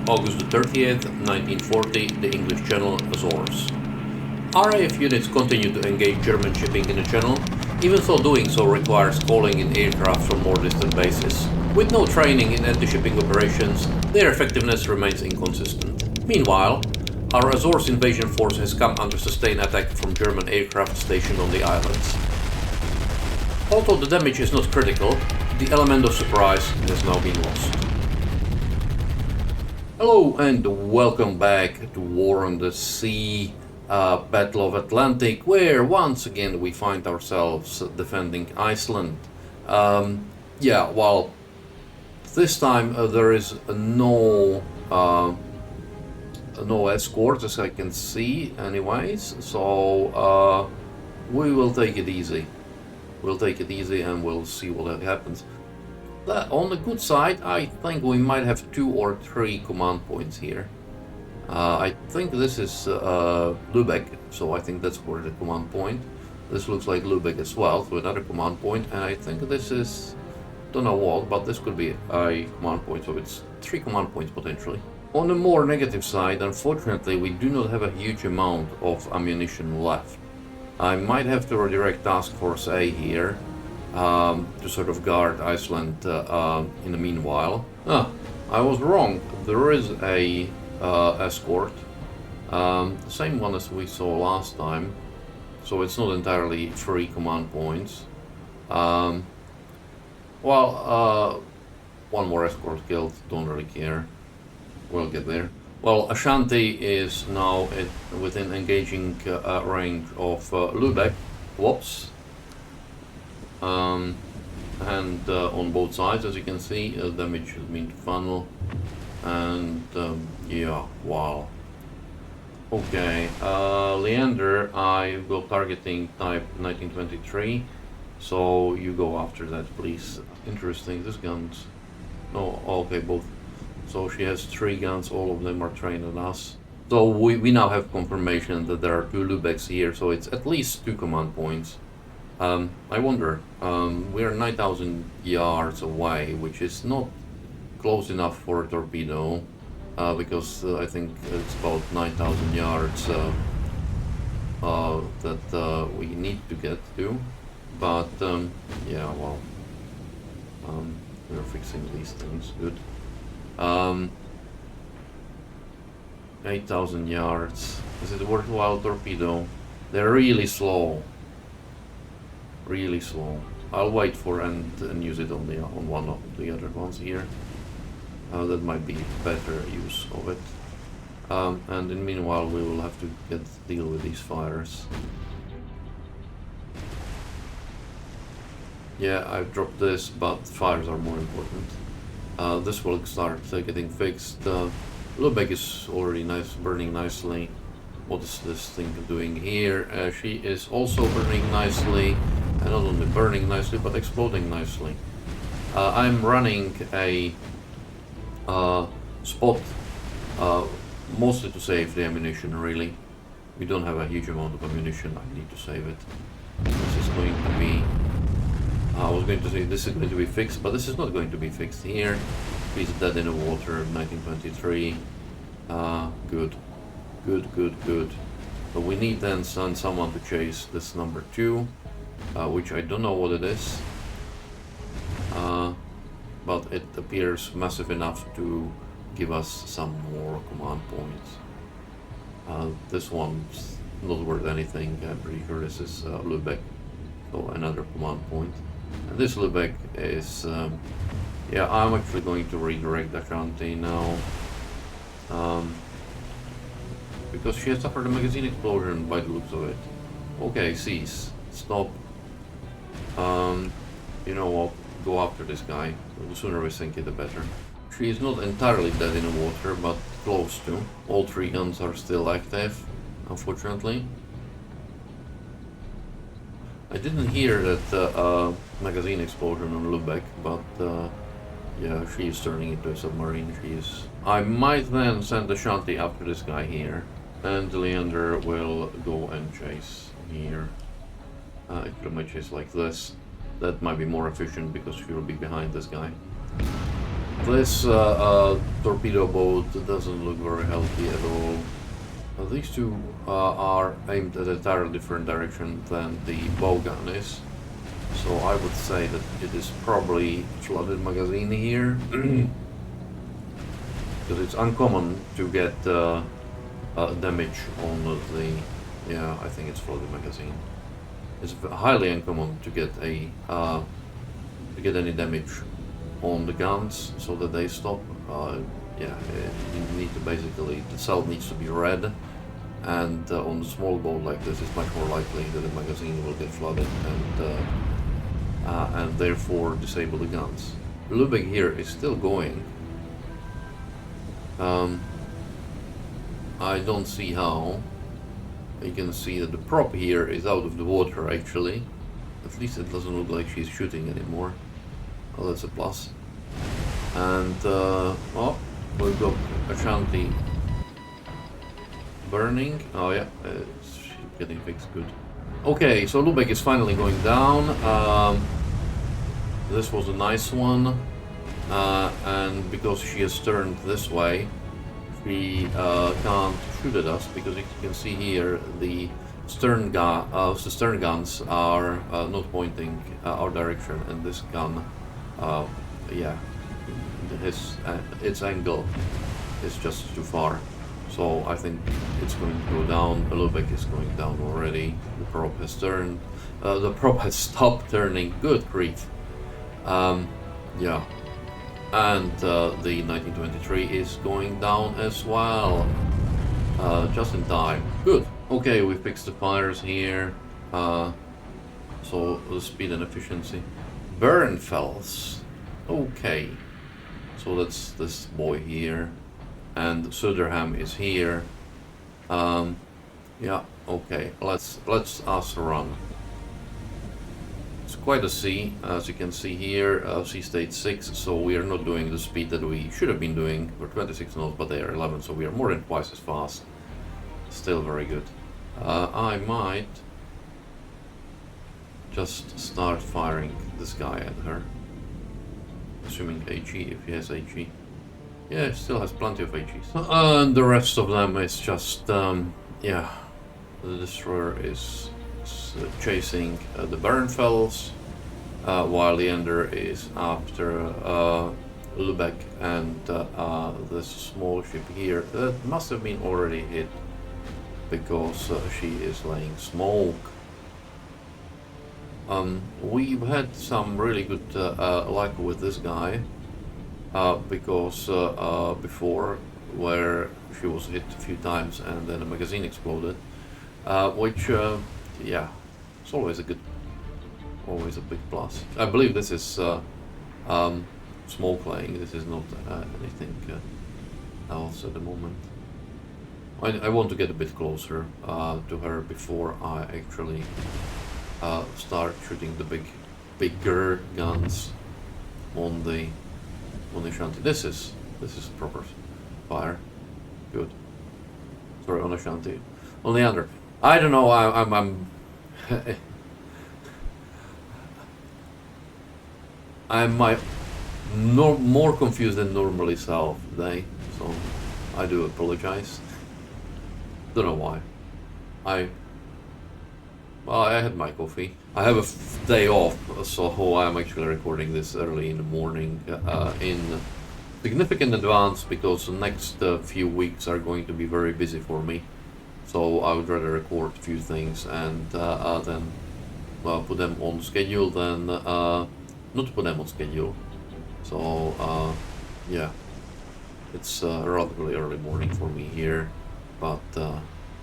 August the 30th, 1940, the English Channel, Azores. RAF units continue to engage German shipping in the channel, even though doing so requires calling in aircraft from more distant bases. With no training in anti-shipping operations, their effectiveness remains inconsistent. Meanwhile, our Azores invasion force has come under sustained attack from German aircraft stationed on the islands. Although the damage is not critical, the element of surprise has now been lost. Hello and welcome back to War on the Sea, Battle of Atlantic, where once again we find ourselves defending Iceland. Well, this time there is no escort, as I can see, anyways. So we will take it easy. We'll take it easy and we'll see what happens. On the good side, I think we might have 2 or 3 command points here. I think this is Lübeck, so I think that's for the command point. This looks like Lübeck as well, so another command point, and I think this is, don't know what, but this could be a command point, so it's 3 command points potentially. On the more negative side, unfortunately, we do not have a huge amount of ammunition left. I might have to redirect Task Force A here to sort of guard Iceland in the meanwhile. I was wrong. There is a escort, same one as we saw last time, so it's not entirely 3 command points. One more escort killed, don't really care. We'll get there. Well, Ashanti is now within engaging range of Lübeck. Whoops. And on both sides, as you can see, damage has been to funnel. And wow. Okay, Leander, I go targeting type 1923. So you go after that, please. Interesting, this gun's... No, okay, both. So she has 3 guns, all of them are trained on us. So we now have confirmation that there are 2 Lübecks here, so it's at least 2 command points. I wonder, we are 9,000 yards away, which is not close enough for a torpedo, because I think it's about 9,000 yards that we need to get to. But we're fixing these things, good. 8,000 yards. Is it a worthwhile torpedo? They're really slow. Really slow. I'll wait for and use it on one of the other ones here. That might be better use of it. And in meanwhile, we will have to deal with these fires. Yeah, I've dropped this, but fires are more important. This will start getting fixed. Lübeck is already burning nicely. What is this thing doing here? She is also burning nicely, and not only burning nicely, but exploding nicely. I'm running a spot, mostly to save the ammunition, really. We don't have a huge amount of ammunition, I need to save it. This is going to be... I was going to say this is going to be fixed, but this is not going to be fixed here. He's dead in the water, 1923. Good. But we need then send someone to chase this number 2, which I don't know what it is. But it appears massive enough to give us some more command points. This one's not worth anything, I'm pretty sure this is Lübeck, so another command point. And this Lübeck is, I'm actually going to redirect Ashanti now, because she has suffered a magazine explosion by the looks of it. Okay, cease, stop. You know what, go after this guy. The sooner we sink it, the better. She is not entirely dead in the water, but close to. All 3 guns are still active, unfortunately. I didn't hear that magazine explosion on Lübeck, but yeah, she is turning into a submarine. I might then send Ashanti after this guy here, and Leander will go and chase here. It might chase like this. That might be more efficient because she will be behind this guy. This torpedo boat doesn't look very healthy at all. These two are aimed at a entirely different direction than the bow gun is. So I would say that it is probably flooded magazine here. Because it's uncommon to get damage on the... Yeah, I think it's flooded magazine. It's highly uncommon to get a any damage on the guns so that they stop. Yeah, you need to basically, the cell needs to be red, and on a small boat like this it's much more likely that the magazine will get flooded and therefore disable the guns. Lübeck here is still going. I don't see how. You can see that the prop here is out of the water actually. At least it doesn't look like she's shooting anymore. Oh, that's a plus. And oh, we've got Ashanti burning. Oh yeah, it's getting fixed, good. Okay, so Lübeck is finally going down. This was a nice one. And because she has turned this way, she can't shoot at us, because you can see here the stern guns are not pointing our direction, and this gun, yeah, its angle is just too far. So I think it's going to go down. Lübeck is going down already. The prop has turned. The prop has stopped turning. Good grief. Yeah. And the 1923 is going down as well. Just in time. Good. Okay, we fixed the fires here. So the speed and efficiency. Bernfels. Okay. So that's this boy here. And Söderhamn is here. Yeah, okay. Let's us run. It's quite a sea, as you can see here, sea state 6, so we are not doing the speed that we should have been doing. We're 26 knots, but they are 11, so we are more than twice as fast. Still very good. I might just start firing this guy at her. Assuming HE, if he has HE. Yeah, it still has plenty of HEs. And the rest of them is just, yeah, the destroyer is chasing the Bernfels, while the Ender is after Lübeck and this small ship here that must have been already hit because she is laying smoke. We've had some really good luck with this guy because before, where she was hit a few times and then the magazine exploded, which yeah, it's always a big plus. I believe this is small playing. This is not anything else at the moment. I want to get a bit closer to her before I actually start shooting the bigger guns on the Ashanti. This is proper fire. Good. Sorry, on Ashanti. On the Under. I don't know. I'm more confused than normally self today, so I do apologize. Don't know why. Well, I had my coffee. I have a day off, so I'm actually recording this early in the morning in significant advance because the next few weeks are going to be very busy for me. So I would rather record a few things and then put them on schedule than not put them on schedule. So yeah, it's relatively early morning for me here, but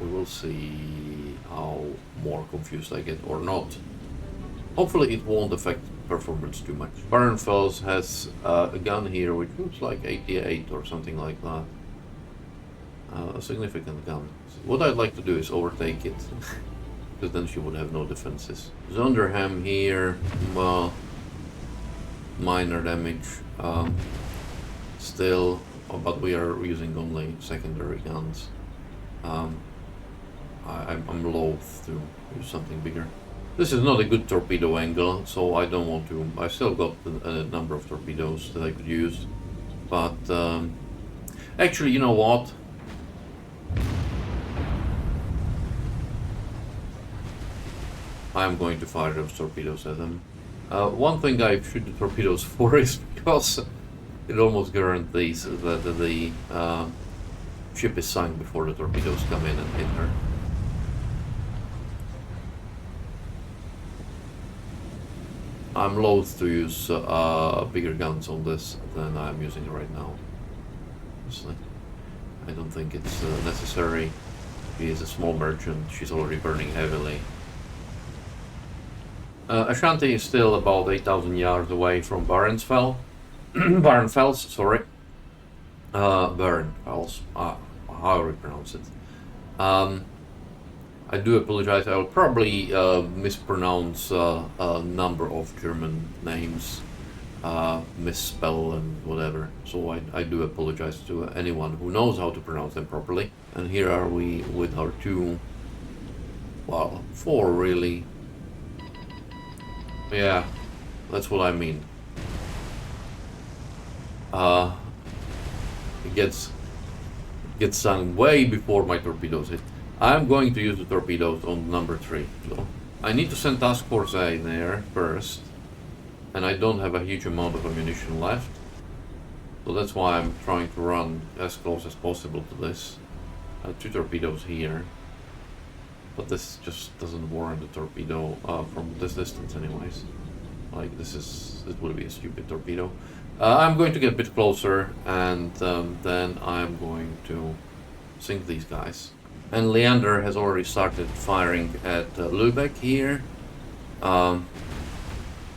we will see how more confused I get or not. Hopefully it won't affect performance too much. Bernfels has a gun here which looks like 88 or something like that. A significant gun. What I'd like to do is overtake it, because then she would have no defenses. Zonderham here, well, minor damage still, but we are using only secondary guns. I'm loath to use something bigger. This is not a good torpedo angle, so I don't want to. I still got a number of torpedoes that I could use. But actually, you know what? I'm going to fire those torpedoes at them. One thing I shoot the torpedoes for is because it almost guarantees that the ship is sunk before the torpedoes come in and hit her. I'm loath to use bigger guns on this than I'm using right now. Honestly, I don't think it's necessary. She is a small merchant, she's already burning heavily. Ashanti is still about 8,000 yards away from Barensfell. Barnfells, sorry. Barnfells, how do we pronounce it? I do apologize, I will probably mispronounce a number of German names, misspell and whatever, so I do apologize to anyone who knows how to pronounce them properly. And here are we with our two, well, four really. Yeah, that's what I mean. It gets sunk way before my torpedoes hit. I'm going to use the torpedoes on number 3. So I need to send Task Force A there first, and I don't have a huge amount of ammunition left. So that's why I'm trying to run as close as possible to this. 2 torpedoes here. But this just doesn't warrant a torpedo from this distance anyways. Like, it would be a stupid torpedo. I'm going to get a bit closer, and then I'm going to sink these guys. And Leander has already started firing at Lübeck here, as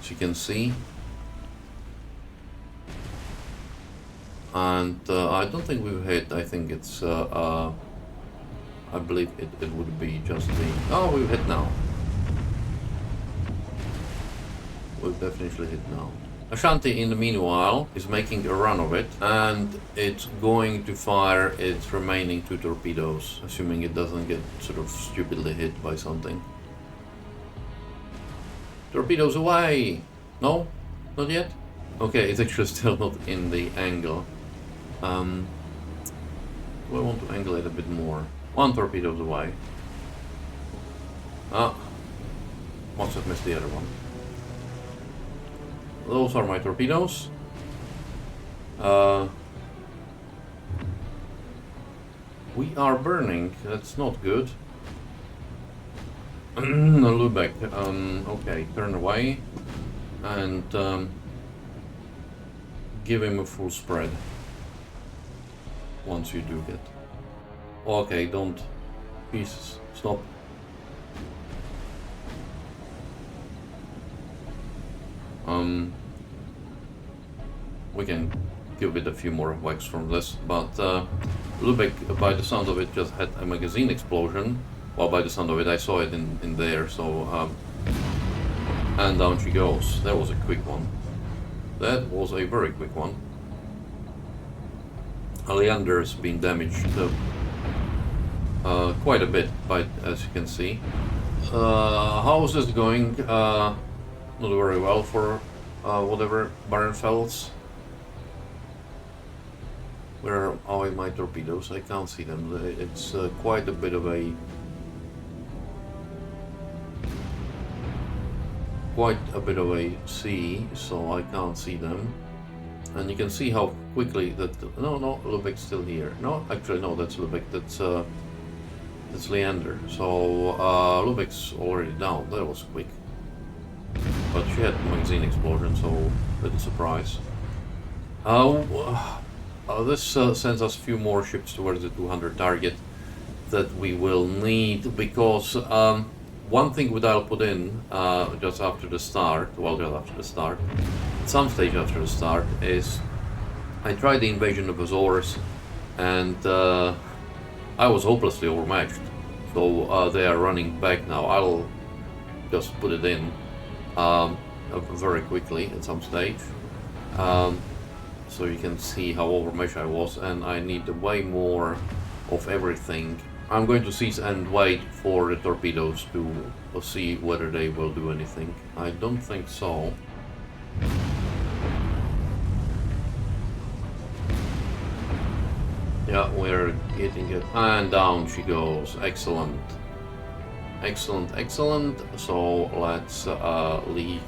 you can see. And I don't think we've hit. I think it's I believe it would be just the... Oh, we've hit now. We've definitely hit now. Ashanti, in the meanwhile, is making a run of it, and it's going to fire its remaining 2 torpedoes, assuming it doesn't get sort of stupidly hit by something. Torpedoes away! No? Not yet? Okay, it's actually still not in the angle. Do I want to angle it a bit more? 1 torpedo's away. Ah, must have missed the other one. Those are my torpedoes. We are burning, that's not good. Lübeck, okay, turn away and give him a full spread once you do get. Okay, don't. Please, stop. We can give it a few more whacks from this, but Lübeck, by the sound of it, just had a magazine explosion. Well, by the sound of it, I saw it in there, so... and down she goes. That was a quick one. That was a very quick one. Leander's been damaged quite a bit, as you can see. How is this going? Not very well for whatever Barnfells. Where are my torpedoes? I can't see them. It's quite a bit of a sea, so I can't see them. And you can see how quickly that... No, Lübeck's still here. No, actually, no, that's Lübeck. That's Leander. So Lübeck's already down. That was quick. But she had magazine explosion, so little surprise. This sends us a few more ships towards the 200 target that we will need, because one thing that I'll put in just after the start, at some stage after the start, is I tried the invasion of Azores, and I was hopelessly overmatched. So they are running back now. I'll just put it in very quickly at some stage. So you can see how overmatched I was, and I need way more of everything. I'm going to cease and wait for the torpedoes to see whether they will do anything. I don't think so. Yeah, we're hitting it. And down she goes. Excellent. Excellent, excellent. So let's leave.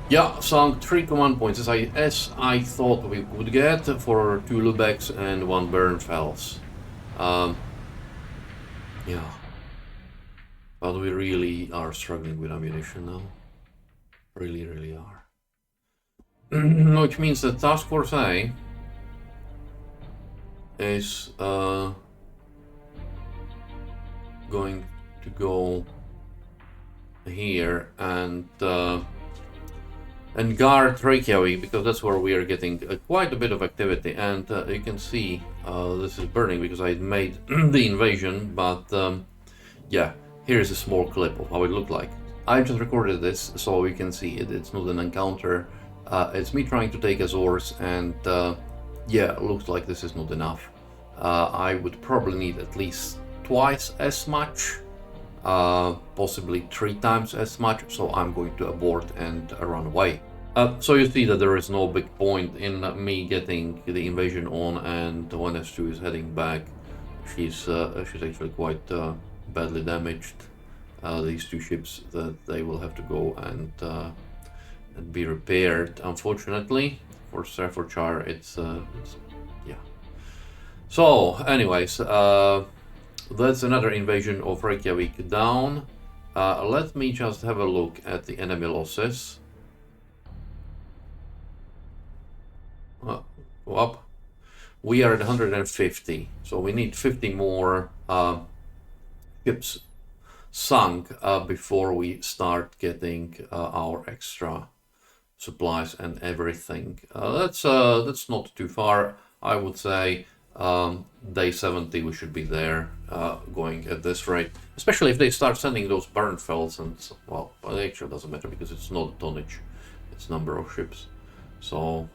Yeah, sunk 3 command points as I thought we would get for 2 Lubecks and 1 Bernfels. Yeah. But we really are struggling with ammunition now. Really, really are. Which means that Task Force A is going to go here and guard Reykjavik, because that's where we are getting quite a bit of activity. And you can see this is burning because I made the invasion, but yeah, here is a small clip of how it looked like. I just recorded this so you can see it. It's not an encounter. It's me trying to take Azores, and yeah, it looks like this is not enough. I would probably need at least twice as much, possibly 3 times as much, so I'm going to abort and run away. So you see that there is no big point in me getting the invasion on, and when S2 is heading back, she's actually quite badly damaged. These 2 ships, that they will have to go and be repaired. Unfortunately for Staffordshire, it's yeah. So, anyways, that's another invasion of Reykjavik down. Let me just have a look at the enemy losses. Go up. We are at 150, so we need 50 more ships sunk before we start getting our extra supplies and everything. That's not too far. I would say day 70 we should be there, going at this rate, especially if they start sending those Bernfells. And well, it actually doesn't matter because it's not tonnage, it's number of ships. So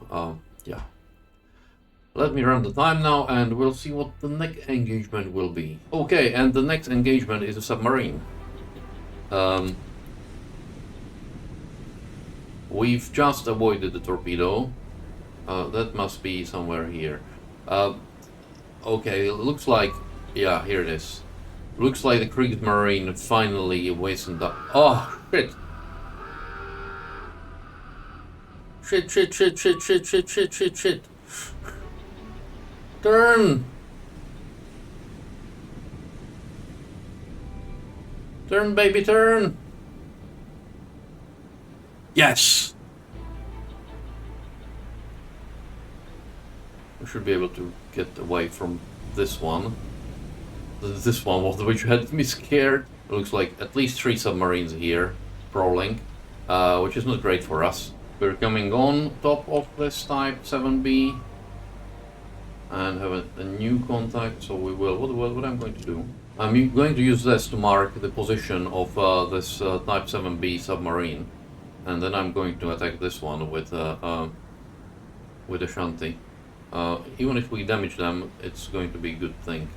yeah, let me run the time now and we'll see what the next engagement will be. Okay, and the next engagement is a submarine. We've just avoided the torpedo. That must be somewhere here. Okay, it looks like, yeah, here it is. Looks like the Kriegsmarine finally wasn't up. Oh, shit! Shit. Turn! Turn, baby, turn! Yes! We should be able to get away from this one. This one was which had me scared. It looks like at least 3 submarines here, prowling, which is not great for us. We're coming on top of this type 7B and have a new contact, so we will. What I'm going to do? I'm going to use this to mark the position of this type 7B submarine, and then I'm going to attack this one with a shanty. Even if we damage them, it's going to be a good thing.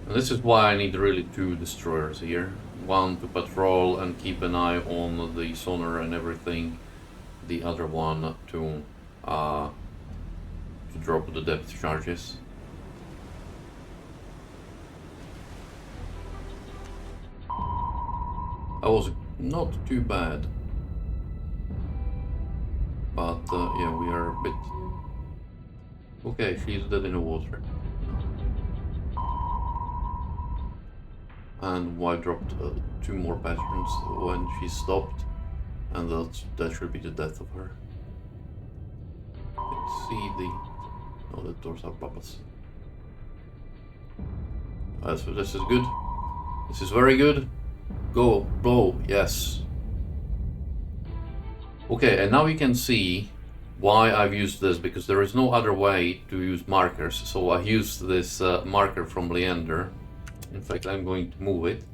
And this is why I need really 2 destroyers here. One to patrol and keep an eye on the sonar and everything. The other one to drop the depth charges. That was not too bad. But yeah, we are a bit... Okay, she's dead in the water. And I dropped 2 more patterns when she stopped, and that should be the death of her. Let's see the... Oh, the doors are papas. So this is good. This is very good. Go, blow, yes. Okay, and now you can see why I've used this, because there is no other way to use markers. So I used this marker from Leander. In fact, I'm going to move it.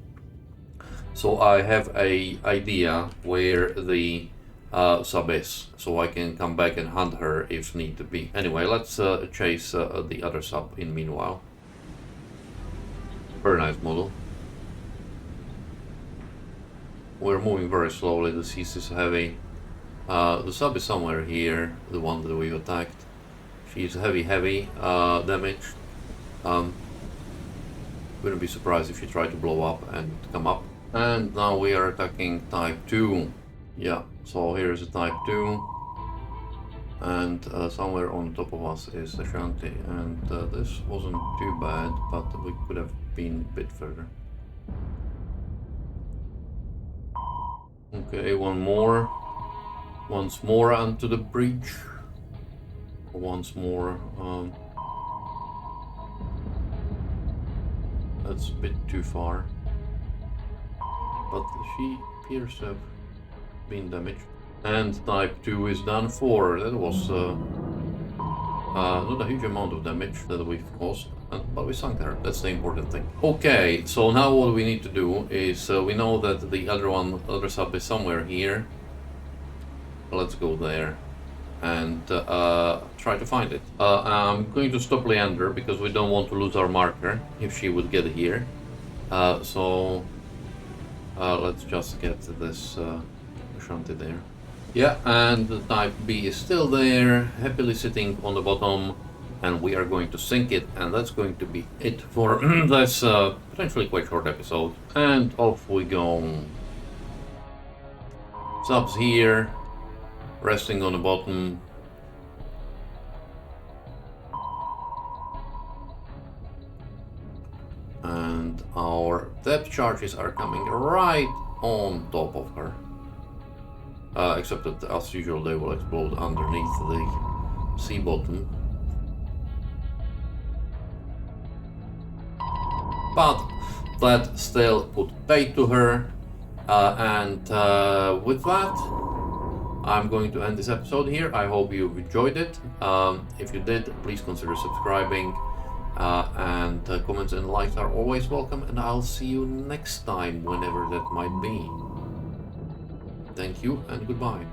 So I have an idea where the sub is, so I can come back and hunt her if need to be. Anyway, let's chase the other sub in meanwhile. Very nice model. We're moving very slowly, the seas is heavy. The sub is somewhere here, the one that we attacked. She's heavy damage. Wouldn't be surprised if she tried to blow up and come up. And now we are attacking type 2. Yeah, so here's a type 2. And somewhere on top of us is a shanty. And this wasn't too bad, but we could have been a bit further. Okay, one more. Once more onto the bridge. Once more. That's a bit too far. But she appears to have been damaged. And type 2 is done for. That was not a huge amount of damage that we've caused, but we sunk her. That's the important thing. Okay, so now what we need to do is we know that the other sub is somewhere here. Let's go there and try to find it. I'm going to stop Leander because we don't want to lose our marker if she would get here. So let's just get this shanty there. Yeah, and the type B is still there, happily sitting on the bottom, and we are going to sink it, and that's going to be it for this potentially quite short episode. And off we go. Subs here, resting on the bottom. And our depth charges are coming right on top of her. Except that, as usual, they will explode underneath the sea bottom. But that still put pay to her. And with that, I'm going to end this episode here. I hope you've enjoyed it. If you did, please consider subscribing. And comments and likes are always welcome. And I'll see you next time, whenever that might be. Thank you and goodbye.